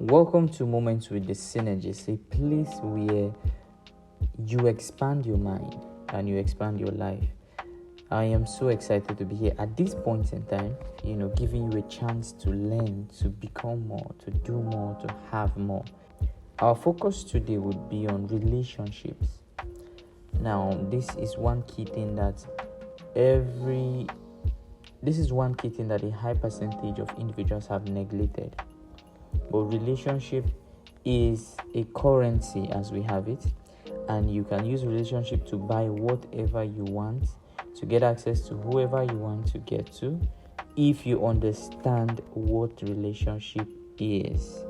Welcome to Moments with the Synergist, a place where you expand your mind and you expand your life. I am so excited to be here at this point in time, giving you a chance to learn, to become more, to do more, to have more. Our focus today would be on relationships. Now, this is one key thing that a high percentage of individuals have neglected. But relationship is a currency as we have it, and you can use relationship to buy whatever you want, to get access to whoever you want to get to, if you understand what relationship is.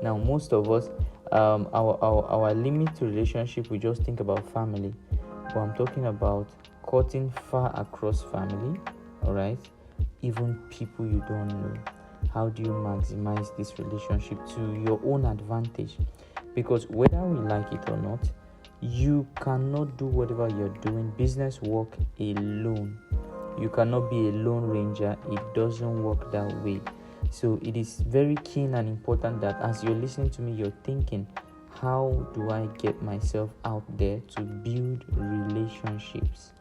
Now, most of us, our limit to relationship, we just think about family, but I'm talking about cutting far across family, all right? Even people you don't know. How do you maximize this relationship to your own advantage? Because whether we like it or not, you cannot do whatever you're doing, business work alone. You cannot be a lone ranger. It doesn't work that way. So it is very keen and important that as you're listening to me, you're thinking, how do I get myself out there to build relationships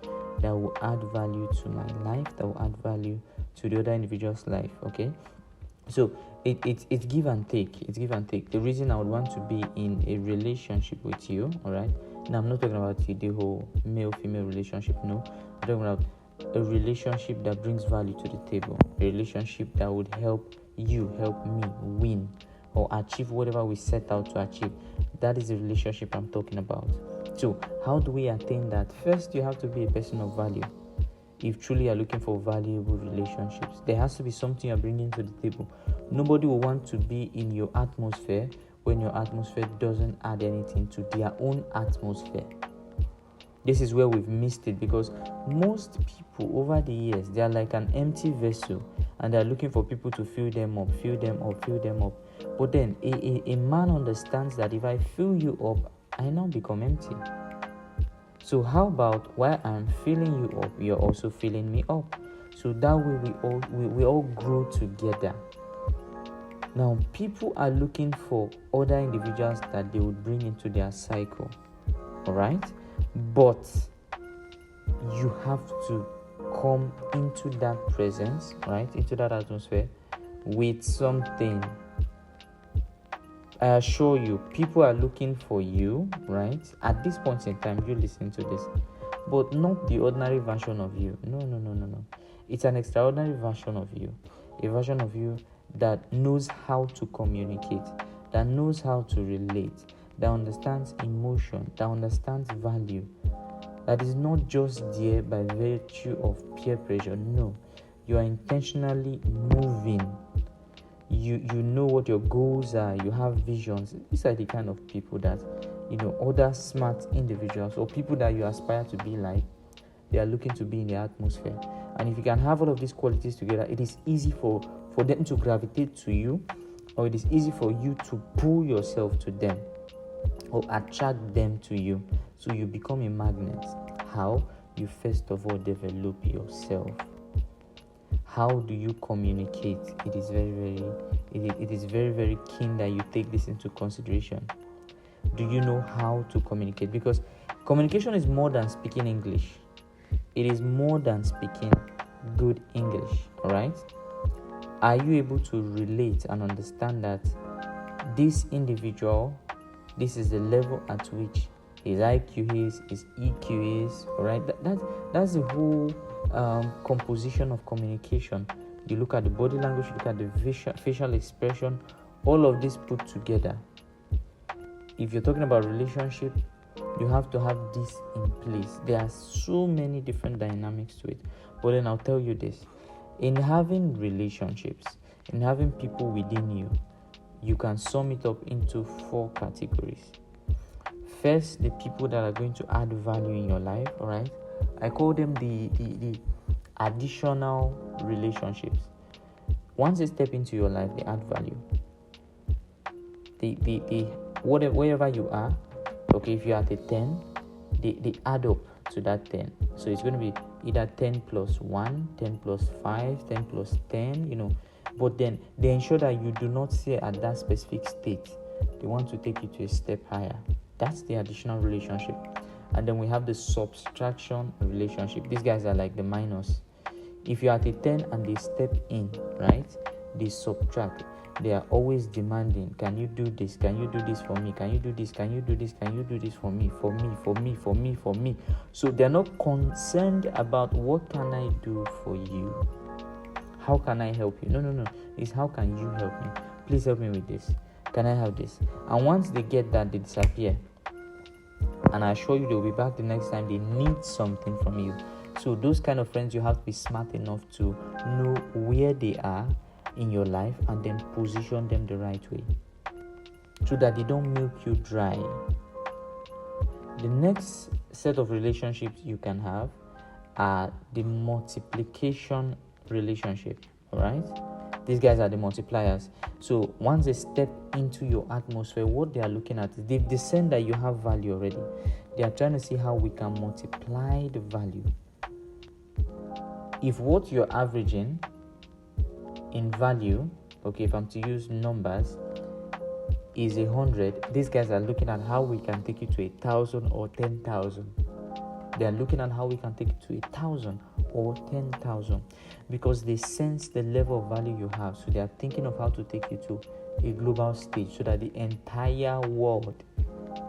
that will add value to my life, that will add value to the other individual's life, okay? So it's give and take. It's give and take. The reason I would want to be in a relationship with you, all right? Now, I'm not talking about the whole male-female relationship, no. I'm talking about a relationship that brings value to the table, a relationship that would help you, help me win or achieve whatever we set out to achieve. That is the relationship I'm talking about. So how do we attain that? First, you have to be a person of value. If truly you're looking for valuable relationships, there has to be something you're bringing to the table. Nobody will want to be in your atmosphere when your atmosphere doesn't add anything to their own atmosphere. This is where we've missed it, because most people over the years, they are like an empty vessel and they're looking for people to fill them up. But then a man understands that if I fill you up, I now become empty. So how about while I'm filling you up, you're also filling me up? So that way we all grow together. Now, people are looking for other individuals that they would bring into their cycle, all right? But you have to come into that presence, right? Into that atmosphere with something. I assure you, people are looking for you, right? At this point in time, you listen to this, but not the ordinary version of you. No. It's an extraordinary version of you, a version of you that knows how to communicate, that knows how to relate, that understands emotion, that understands value, that is not just there by virtue of peer pressure. No, you are intentionally moving. You know what your goals are, you have visions. These are the kind of people that, other smart individuals or people that you aspire to be like, they are looking to be in the atmosphere. And if you can have all of these qualities together, it is easy for them to gravitate to you, or it is easy for you to pull yourself to them or attract them to you. So you become a magnet. How? You first of all develop yourself. How do you communicate? It is very, very keen that you take this into consideration. Do you know how to communicate? Because communication is more than speaking English. It is more than speaking good English, all right? Are you able to relate and understand that this individual, this is the level at which his IQ is, his EQ is, all right? That's the whole composition of communication. You look at the body language, you look at the facial expression, all of this put together. If you're talking about relationship, you have to have this in place. There are so many different dynamics to it. But then I'll tell you this. In having relationships, in having people within you, you can sum it up into 4 categories. First, the people that are going to add value in your life, all right? I call them the additional relationships. Once they step into your life, they add value. Wherever you are, okay, if you're at a 10, they add up to that 10. So it's going to be either 10 plus 1, 10 plus 5, 10 plus 10, But then they ensure that you do not stay at that specific state. They want to take you to a step higher. That's the additional relationship. And then we have the subtraction relationship. These guys are like the minus. If you're at a 10 and they step in, right, they subtract. They are always demanding, can you do this? Can you do this for me? Can you do this? Can you do this? Can you do this for me? For me, for me, for me, for me. So they're not concerned about what can I do for you? How can I help you? No. It's how can you help me? Please help me with this. Can I have this? And once they get that, they disappear. And I assure you they'll be back the next time they need something from you. So those kind of friends, you have to be smart enough to know where they are in your life and then position them the right way so that they don't milk you dry. The next set of relationships you can have are the multiplication relationship. All right, these guys are the multipliers. So once they step into your atmosphere, what they are looking at is they've discerned that you have value already. They are trying to see how we can multiply the value. If what you're averaging in value, okay, if I'm to use numbers, is 100, these guys are looking at how we can take it to 1,000 or 10,000. They are looking at how we can take it to 1,000 or 10,000 because they sense the level of value you have. So they are thinking of how to take you to a global stage so that the entire world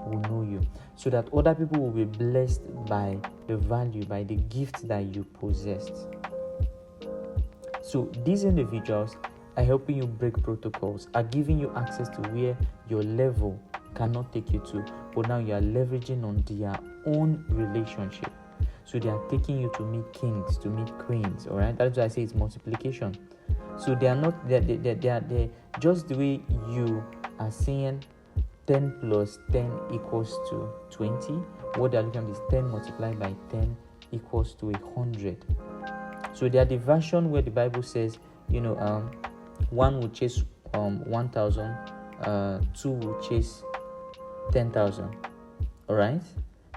will know you, so that other people will be blessed by the value, by the gift that you possessed. So these individuals are helping you break protocols, are giving you access to where your level cannot take you to, but now you are leveraging on their own relationship. So they are taking you to meet kings, to meet queens. All right, that's why I say it's multiplication. So they are not, they're just the way you are saying 10 plus 10 equals to 20. What they're looking at is 10 multiplied by 10 equals to 100. So they are the version where the Bible says, one will chase 1,000, two will chase 10,000. All right.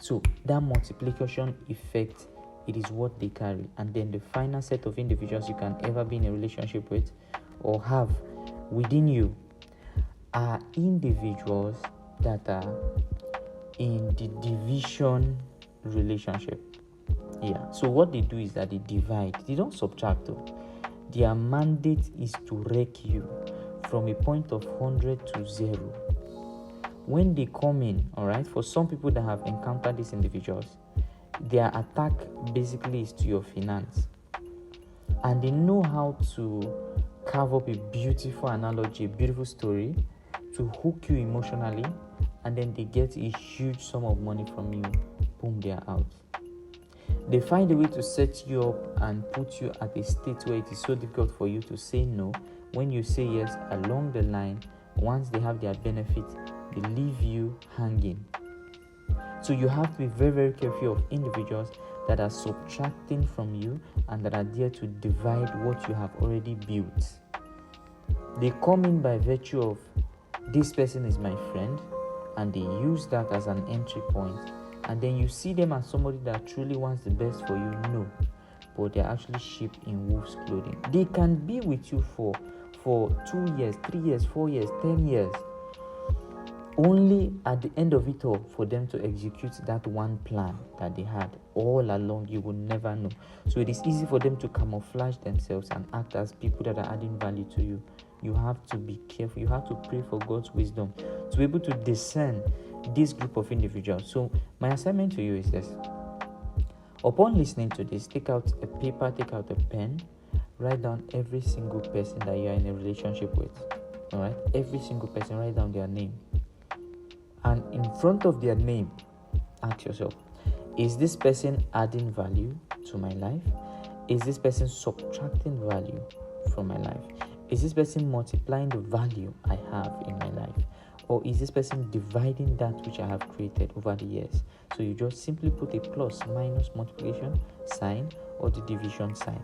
So that multiplication effect, it is what they carry. And then the final set of individuals you can ever be in a relationship with or have within you are individuals that are in the division relationship. Yeah. So what they do is that they divide. They don't subtract though. Their mandate is to wreck you from a point of 100 to 0. When they come in, all right, for some people that have encountered these individuals, their attack basically is to your finance. And they know how to carve up a beautiful analogy, a beautiful story to hook you emotionally, and then they get a huge sum of money from you. Boom, they are out. They find a way to set you up and put you at a state where it is so difficult for you to say no. When you say yes along the line, once they have their benefit, they leave you hanging. So you have to be very, very careful of individuals that are subtracting from you and that are there to divide what you have already built. They come in by virtue of this person is my friend, and they use that as an entry point. And then you see them as somebody that truly wants the best for you. No, but they're actually sheep in wolf's clothing. They can be with you for 2 years, 3 years, 4 years, 10 years. Only at the end of it all for them to execute that one plan that they had all along. You will never know. So it is easy for them to camouflage themselves and act as people that are adding value to you. You have to be careful. You have to pray for God's wisdom to be able to discern this group of individuals. So my assignment to you is this. Upon listening to this, take out a paper, take out a pen, write down every single person that you are in a relationship with. All right? Every single person, write down their name. And in front of their name, ask yourself, is this person adding value to my life? Is this person subtracting value from my life? Is this person multiplying the value I have in my life? Or is this person dividing that which I have created over the years? So you just simply put a plus, minus, multiplication sign or the division sign.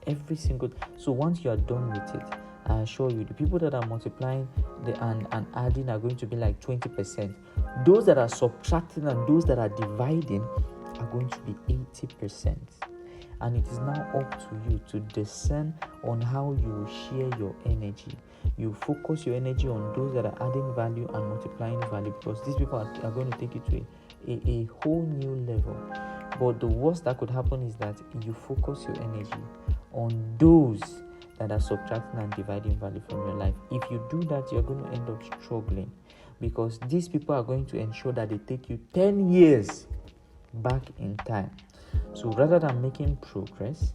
Every single. So once you are done with it, I assure you, the people that are multiplying and adding are going to be like 20%. Those that are subtracting and those that are dividing are going to be 80%. and it is now up to you to discern on how you will share your energy. You focus your energy on those that are adding value and multiplying value, because these people are going to take you to a whole new level. But the worst that could happen is that you focus your energy on those that are subtracting and dividing value from your life. If you do that, you're going to end up struggling, because these people are going to ensure that they take you 10 years back in time. So rather than making progress,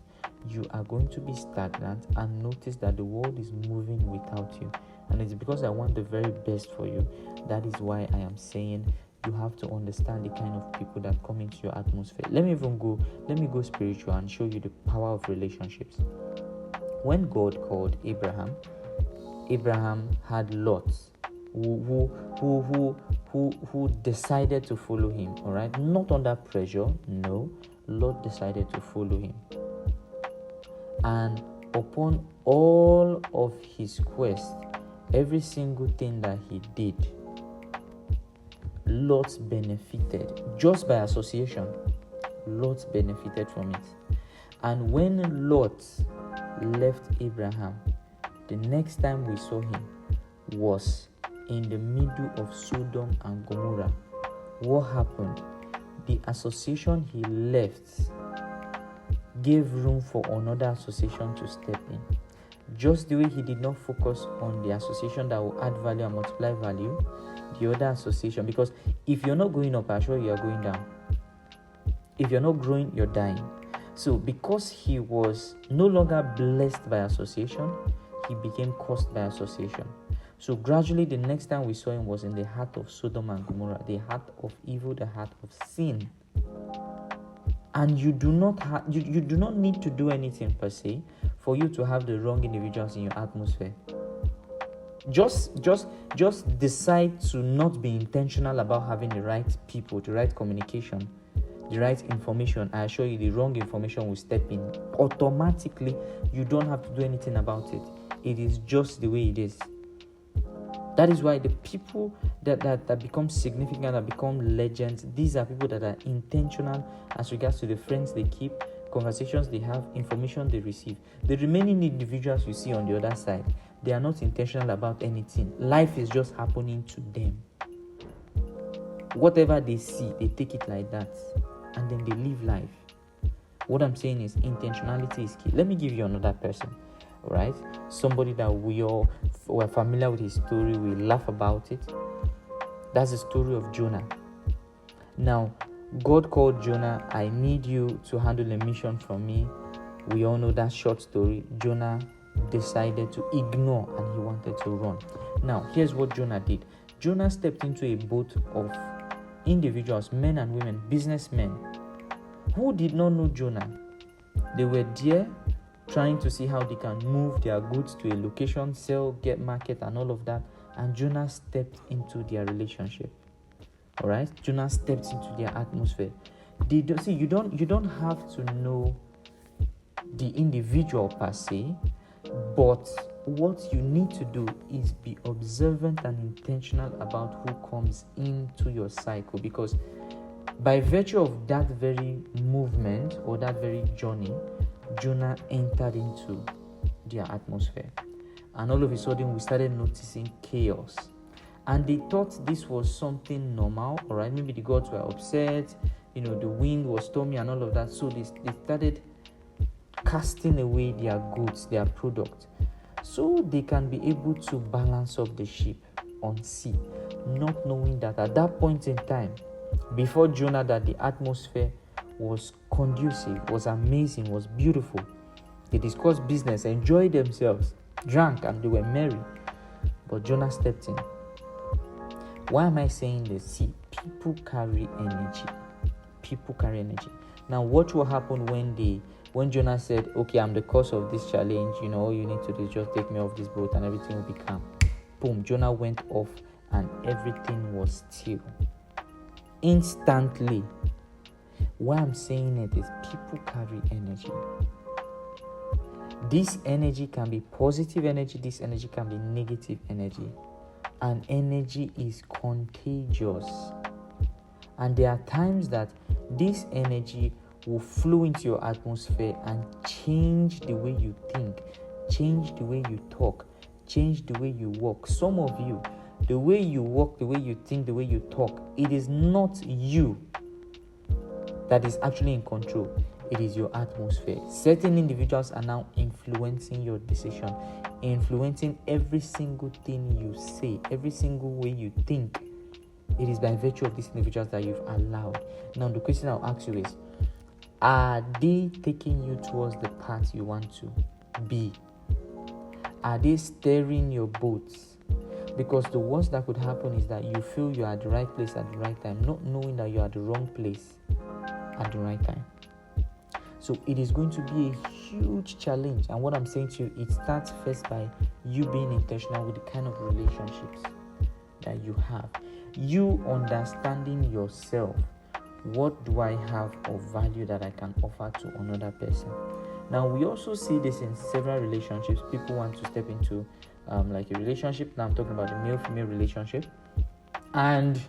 you are going to be stagnant and notice that the world is moving without you. And it's because I want the very best for you. That is why I am saying you have to understand the kind of people that come into your atmosphere. Let me go spiritual and show you the power of relationships. When God called Abraham had Lot who decided to follow him. All right, not under pressure. No, Lot decided to follow him. And upon all of his quest, every single thing that he did, Lot benefited just by association. Lot benefited from it. And when Lot left Abraham, the next time we saw him was in the middle of Sodom and Gomorrah. What happened? The association he left gave room for another association to step in. Just the way he did not focus on the association that will add value and multiply value, the other association, because if you're not going up, I assure you are going down. If you're not growing, you're dying. So because he was no longer blessed by association, he became cursed by association. So gradually, the next time we saw him was in the heart of Sodom and Gomorrah, the heart of evil, the heart of sin. And you do not need to do anything per se for you to have the wrong individuals in your atmosphere. Just decide to not be intentional about having the right people, the right communication, the right information. I assure you, the wrong information will step in automatically. You don't have to do anything about it. It is just the way it is. That is why the people that become significant, that become legends, these are people that are intentional as regards to the friends they keep, conversations they have, information they receive. The remaining individuals you see on the other side, they are not intentional about anything. Life is just happening to them. Whatever they see, they take it like that, and then they live life. What I'm saying is intentionality is key. Let me give you another person. Right? Somebody that we all were familiar with his story, we laugh about it. That's the story of Jonah. Now, God called Jonah, I need you to handle a mission from me. We all know that short story. Jonah decided to ignore and he wanted to run. Now, here's what Jonah did. Jonah stepped into a boat of individuals, men and women, businessmen, who did not know Jonah. They were there trying to see how they can move their goods to a location, sell, get market, and all of that. And Jonah stepped into their relationship. All right, Jonah stepped into their atmosphere. You don't have to know the individual per se, but what you need to do is be observant and intentional about who comes into your cycle, because by virtue of that very movement or that very journey, Jonah entered into their atmosphere. And all of a sudden, we started noticing chaos. And they thought this was something normal, all right? Maybe the gods were upset, the wind was stormy and all of that. So they started casting away their goods, their product, so they can be able to balance up the ship on sea, not knowing that at that point in time, before Jonah, that the atmosphere was conducive, was amazing, was beautiful. They discussed business, enjoyed themselves, drank, and they were merry. But Jonah stepped in. Why am I saying this? See, people carry energy. People carry energy. Now, watch what happened when Jonah said, okay, I'm the cause of this challenge, all you need to do is just take me off this boat and everything will be calm. Boom, Jonah went off and everything was still. Instantly. Why I'm saying it is people carry energy. This energy can be positive energy, this energy can be negative energy. And energy is contagious. And there are times that this energy will flow into your atmosphere and change the way you think, change the way you talk, change the way you walk. Some of you, the way you walk, the way you think, the way you talk, it is not you that is actually in control. It is your atmosphere. Certain individuals are now influencing your decision, influencing every single thing you say, every single way you think. It is by virtue of these individuals that you've allowed. Now, the question I'll ask you is, are they taking you towards the path you want to be? Are they steering your boats? Because the worst that could happen is that you feel you are at the right place at the right time, not knowing that you are at the wrong place at the right time. So it is going to be a huge challenge. And what I'm saying to you, it starts first by you being intentional with the kind of relationships that you have. You understanding yourself. What do I have of value that I can offer to another person? Now, we also see this in several relationships. People want to step into like a relationship. Now I'm talking about the male-female relationship. And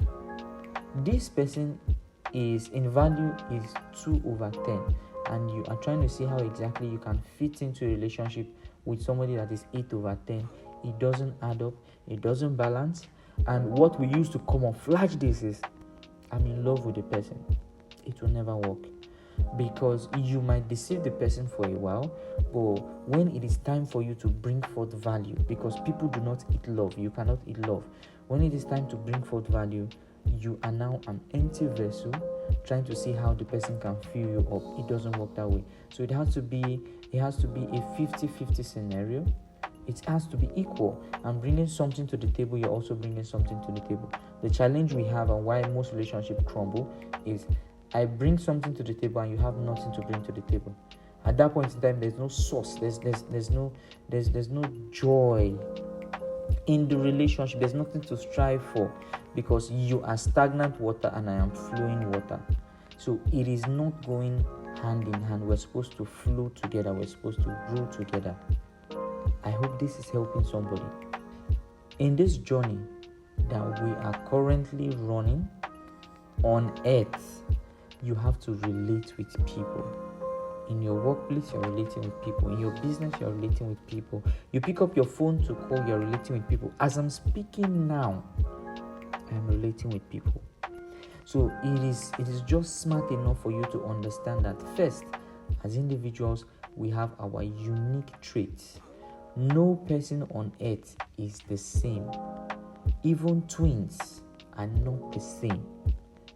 this person is in value is 2/10. And you are trying to see how exactly you can fit into a relationship with somebody that is 8/10. It doesn't add up. It doesn't balance. And what we use to camouflage this is, I'm in love with the person. It will never work. Because you might deceive the person for a while, but when it is time for you to bring forth value, because people do not eat love, you cannot eat love. When it is time to bring forth value, you are now an empty vessel trying to see how the person can fill you up. It doesn't work that way. So it has to be a 50-50 scenario. It has to be equal. I'm bringing something to the table, you're also bringing something to the table. The challenge we have and why most relationships crumble is I bring something to the table and you have nothing to bring to the table. At that point in time, there's no source, there's no joy in the relationship. There's nothing to strive for because you are stagnant water and I am flowing water. So it is not going hand in hand. We're supposed to flow together. We're supposed to grow together. I hope this is helping somebody. In this journey that we are currently running on earth, you have to relate with people. In your workplace, you're relating with people. In your business, you're relating with people. You pick up your phone to call, you're relating with people. As I'm speaking now, I'm relating with people. So it is just smart enough for you to understand that first, as individuals, we have our unique traits. No person on earth is the same. Even twins are not the same.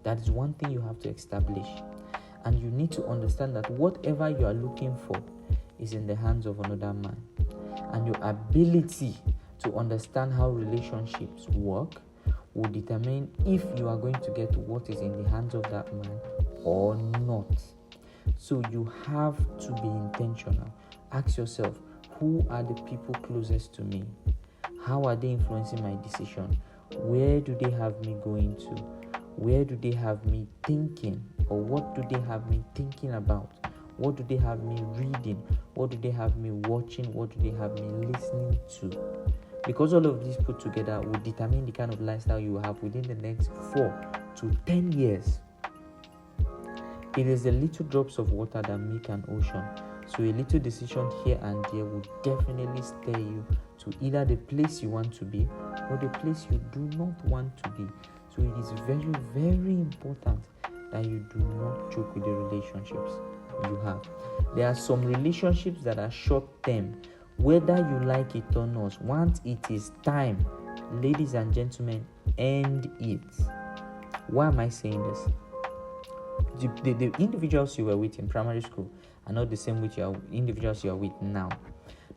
That is one thing you have to establish. And you need to understand that whatever you are looking for is in the hands of another man. And your ability to understand how relationships work will determine if you are going to get what is in the hands of that man or not. So you have to be intentional. Ask yourself, who are the people closest to me? How are they influencing my decision? Where do they have me going to? Where do they have me thinking? Or what do they have me thinking about? What do they have me reading? What do they have me watching? What do they have me listening to? Because all of these put together will determine the kind of lifestyle you will have within the next 4 to 10 years. It is the little drops of water that make an ocean. So a little decision here and there will definitely steer you to either the place you want to be or the place you do not want to be. So it is very, very important that you do not joke with the relationships you have. There are some relationships that are short term, whether you like it or not. Once it is time, ladies and gentlemen, end it. Why am I saying this? The individuals you were with in primary school are not the same with your individuals you are with now.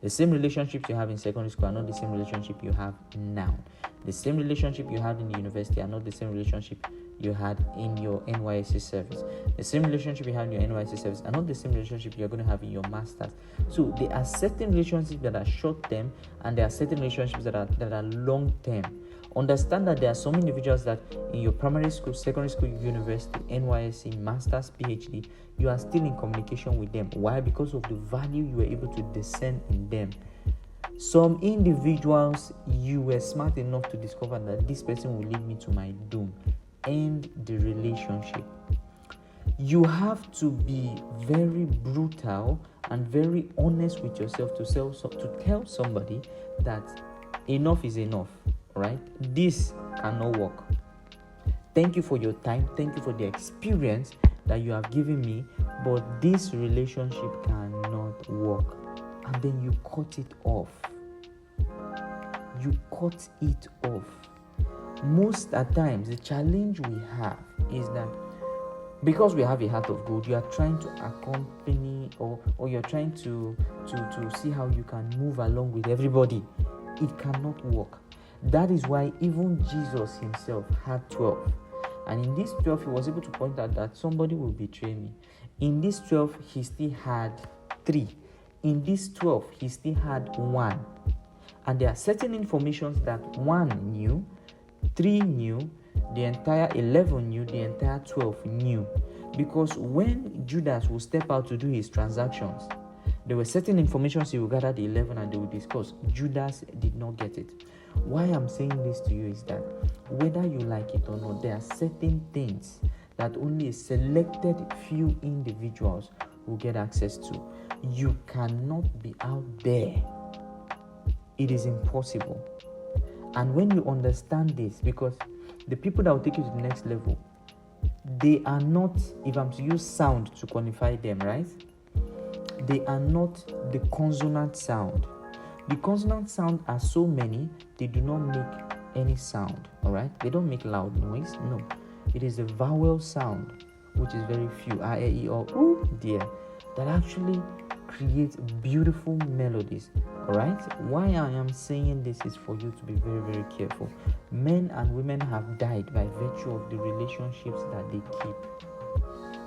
The same relationships you have in secondary school are not the same relationship you have now. The same relationship you had in the university are not the same relationship you had in your NYSC service. The same relationship you had in your NYSC service are not the same relationship you're going to have in your master's. So there are certain relationships that are short term and there are certain relationships that are long term. Understand that there are some individuals that in your primary school, secondary school, university, NYSC, master's, PhD, you are still in communication with them. Why? Because of the value you were able to discern in them. Some individuals, you were smart enough to discover that this person will lead me to my doom. End the relationship. You have to be very brutal and very honest with yourself to tell somebody that enough is enough, right? This cannot work. Thank you for your time. Thank you for the experience that you have given me, but this relationship cannot work. And then you cut it off. You cut it off. Most at times, the challenge we have is that because we have a heart of gold, you are trying to accompany or you're trying to see how you can move along with everybody. It cannot work. That is why even Jesus himself had 12. And in this 12, he was able to point out that somebody will betray me. In this 12, he still had 3. In this 12, he still had 1. And there are certain informations that 1 knew, 3 knew, the entire 11 knew, the entire 12 knew. Because when Judas will step out to do his transactions, there were certain informations he will gather the 11 and they will discuss. Judas did not get it. Why I'm saying this to you is that whether you like it or not, there are certain things that only a selected few individuals will get access to. You cannot be out there. It is impossible. And when you understand this, because the people that will take you to the next level, they are not, if I'm to use sound to qualify them, right? They are not the consonant sound. The consonant sound are so many, they do not make any sound, all right? They don't make loud noise, no. It is the vowel sound, which is very few, a, e, or ooh, dear, that actually creates beautiful melodies, all right? Why I am saying this is for you to be very, very careful. Men and women have died by virtue of the relationships that they keep.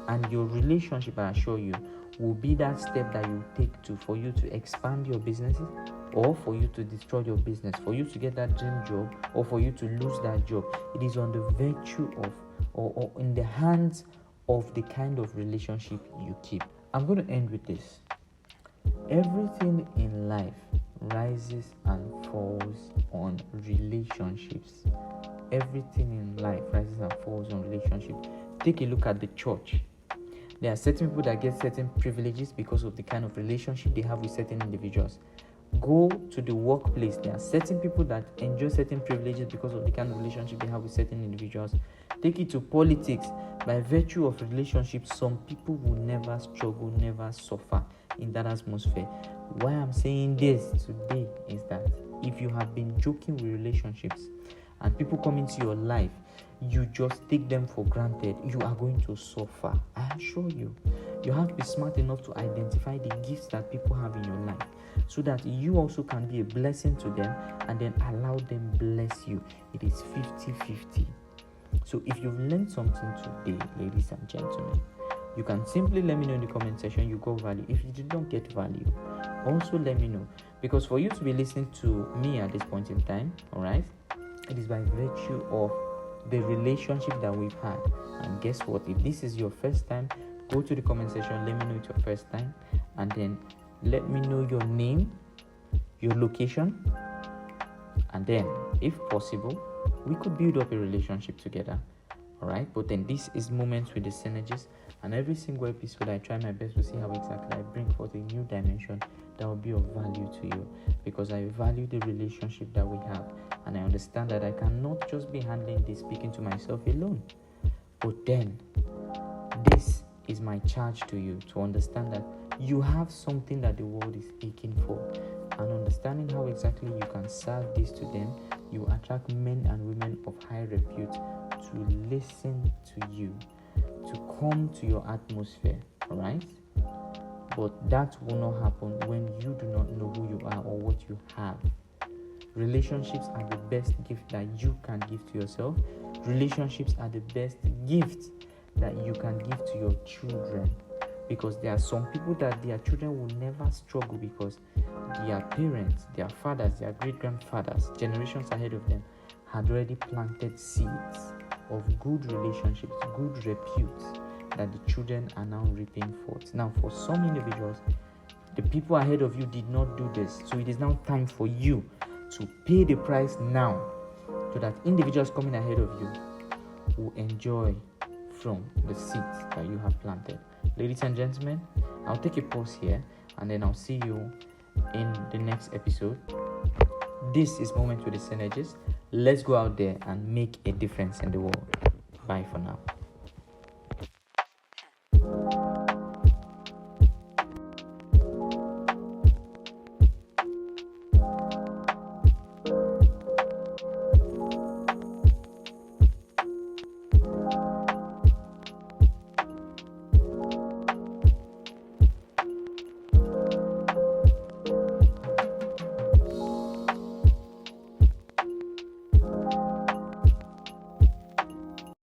And your relationship, I assure you, will be that step that you take for you to expand your businesses, or for you to destroy your business, for you to get that dream job, or for you to lose that job. It is on the virtue of or in the hands of the kind of relationship you keep. I'm going to end with this. Everything in life rises and falls on relationships. Everything in life rises and falls on relationships. Take a look at the church. There are certain people that get certain privileges because of the kind of relationship they have with certain individuals. Go to the workplace. There are certain people that enjoy certain privileges because of the kind of relationship they have with certain individuals. Take it to politics. By virtue of relationships, some people will never struggle, never suffer in that atmosphere. Why I'm saying this today is that if you have been joking with relationships and people come into your life, you just take them for granted, you are going to suffer. I assure you. You have to be smart enough to identify the gifts that people have in your life so that you also can be a blessing to them and then allow them bless you. It is 50-50. So if you've learned something today, ladies and gentlemen, you can simply let me know in the comment section you got value. If you did not get value, also let me know. Because for you to be listening to me at this point in time, all right, it is by virtue of the relationship that we've had. And guess what? If this is your first time, go to the comment section, let me know it's your first time, and then let me know your name, your location, and then if possible, we could build up a relationship together. All right, but then this is Moments with the Synergist, and every single episode I try my best to see how exactly I bring forth a new dimension that will be of value to you, because I value the relationship that we have, and I understand that I cannot just be handling this, speaking to myself alone. But then this is my charge to you, to understand that you have something that the world is aching for, and understanding how exactly you can serve this to them, you attract men and women of high repute to listen to you, to come to your atmosphere, all right? But that will not happen when you do not know who you are or what you have. Relationships are the best gift that you can give to yourself. Relationships are the best gift that you can give to your children, because there are some people that their children will never struggle because their parents, their fathers, their great-grandfathers, generations ahead of them had already planted seeds of good relationships, good repute that the children are now reaping forth. Now, for some individuals, the people ahead of you did not do this, so it is now time for you to pay the price now, so that individuals coming ahead of you will enjoy from the seed that you have planted. Ladies and gentlemen, I'll take a pause here and then I'll see you in the next episode. This is Moment with the Synergist. Let's go out there and make a difference in the world. Bye for now.